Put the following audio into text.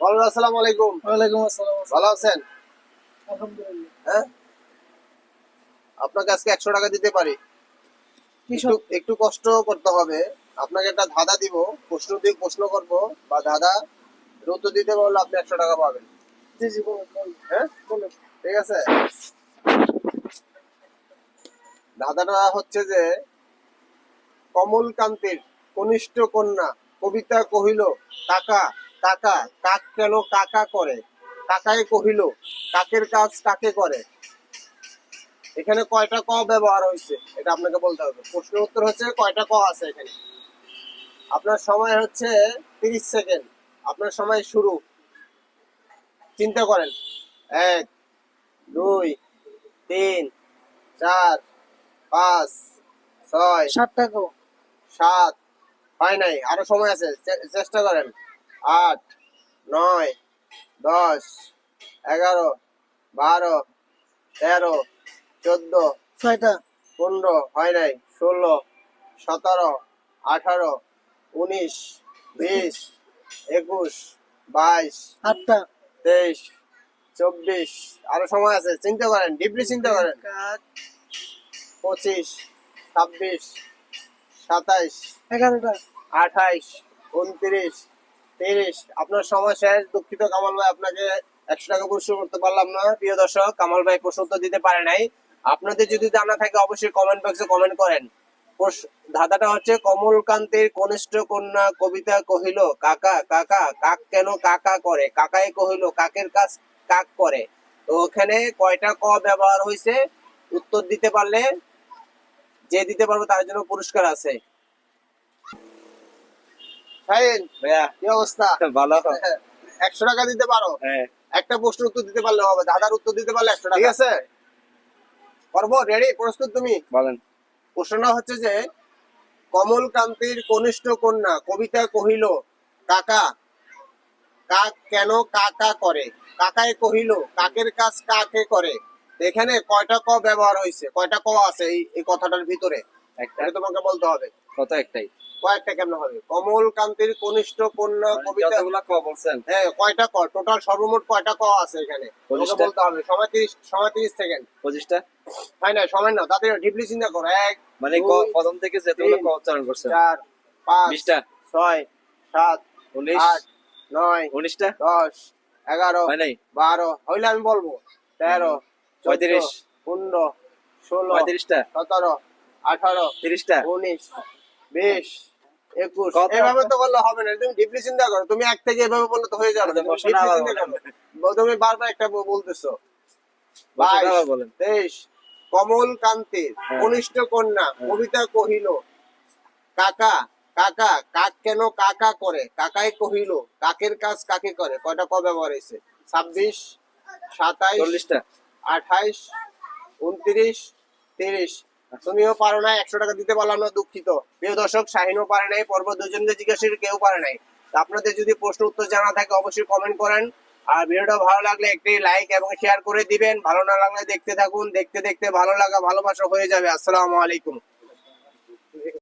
আসসালামু আলাইকুম। ওয়ালাইকুম আসসালাম। ভালো আছেন? আলহামদুলিল্লাহ। হ্যাঁ, আপনাকে আজকে 100 টাকা দিতে পারি। কি একটু সব? একটু কষ্ট করতে হবে। আপনাকে একটা ধাঁধা দিব, প্রশ্ন করব, বা ধাঁধা উত্তর দিতে পারলে আপনি 100 টাকা পাবেন। জি জি, বলুন বলুন হ্যাঁ, বলুন। ঠিক আছে। ধাঁধাটা হচ্ছে যে, কমলকান্তের কনিষ্ঠ কন্যা কবিতা কহিল, কাকা কাকা কাক কেন কাকা করে? কাকায় কহিল, কাকের কাজ কাকে করে? এখানে কয়টা ক ব্যবহার হয়েছে এটা আপনাকে বলতে হবে। প্রশ্নের উত্তর হচ্ছে কয়টা ক আছে এখানে। আপনার সময় হচ্ছে 30 সেকেন্ড। আপনার সময় শুরু। চিন্তা করেন। 1, 2, 3, 4, 5, 6, 7 টাকা। 7। হয় নাই, আরো সময় আছে, চেষ্টা করেন। 8, 9, 10, 11, 12, 13, 14, 6টা। 15। হয় নাই। 16, 17, 18, 19, 20, 21, 22, 8টা। 23, 24। আরো সময় আছে, চিন্তা করেন, ডিপলি চিন্তা করেন। 25, 26, 27, 11টা। 28, 29, 30। আপনার সময় শেষ। দুঃখিত কামাল ভাই, আপনাকে 100 টাকা পুরস্কার করতে পারলাম না। প্রিয় দর্শক, কামাল ভাই প্রশ্ন উত্তর দিতে পারে নাই। আপনাদের যদি জানা থাকে অবশ্যই কমেন্ট বক্সে কমেন্ট করেন। ধাঁধাটা হচ্ছে, কমলকান্তের কনিষ্ঠ কন্যা কবিতা কহিল, কাকা কাকা কাক কেন কাকা করে? কাকাই কহিল, কাকের কাজ কাক করে। তো ওখানে কয়টা ক ব্যবহার হয়েছে উত্তর দিতে পারলে, যে দিতে পারবে তার জন্য পুরস্কার আছে। শাহিন ভাইয়া কি অবস্থা? ভালো। 100 টাকা দিতে পারো। হ্যাঁ, একটা প্রশ্ন উত্তর দিতে পারলে হবে, দাদার উত্তর দিতে পারলে 100 টাকা। ঠিক আছে, করবো। রেডি? প্রস্তুত তুমি? বলেন। প্রশ্নটা হচ্ছে যে, কমলকান্তির কনিষ্ঠ কন্যা কবিতা কহিল, কাকা কাক কেন কাকা করে? কাকায় কহিল, কাকের কাজ কাকে করে? এখানে কয়টা ক ব্যবহার হয়েছে, কয়টা ক আছে এই কথাটার ভিতরে, একটা। এটা তোমাকে বলতে হবে। কত? একটাই। কয়েকটা কেমন হবে? কমলকান্তির কনিষ্ঠ কন্যা মানে কবিতা। যতগুলা ক বলছেন। হ্যাঁ, কয়টা ক টোটাল, সর্বমোট কয়টা ক আছে এখানে তোমাকে 25টা। বলতে হবে। সময় 30 সেকেন্ড। 25টা। হয় না, সময় না, তাদের ডিপলি চিন্তা করো। 1, মানে 2, প্রথম থেকে যতগুলো 3, ক উচ্চারণ করছেন। 4, 5, 20টা। 6, 7, 19, 8, 9, 19টা। 10, 11, হয় নাই? 12। হইলে আমি বলবো। 13, 14, 35, 15, 16, 35টা। 17, 18, 30টা। 19, 20, 21। কত? এভাবে তো বললে হবে না, তুমি ডিপলি চিন্তা করো। তুমি এক থেকে এভাবে বললে তো হয়ে যাবে না। আচ্ছা, তুমি বসে না, ডিপলি আবার চিন্তা বলেন। করো। তুমি বারবার একটা বলতেছো। বসে না, 22, আবার বলেন। 23। কমলকান্তের হ্যাঁ। কনিষ্ঠ কন্যা হ্যাঁ। কবিতা কহিল, কাকা কাকা কাক কেন কাকা করে? কাকাই কহিল, কাকের কাজ কাকে করে? কয়টা ক ব্যবহার হয়েছে? 26, 27, 40টা। 28, 29, 30। তুমিও পারো না, 100 টাকা দিতে পারলাম না, দুঃখিত। প্রিয় দর্শক, শাহিনও পারে নাই, পর্ব দুজনকে জিজ্ঞাসা করে কেউ পারে নাই। তা আপনাদের যদি প্রশ্ন উত্তর জানা থাকে অবশ্যই কমেন্ট করেন। আর ভিডিওটা ভালো লাগলে একটি লাইক এবং শেয়ার করে দিবেন। ভালো না লাগলে দেখতে থাকুন, দেখতে দেখতে ভালো লাগা ভালোবাসা হয়ে যাবে। আসসালামু আলাইকুম।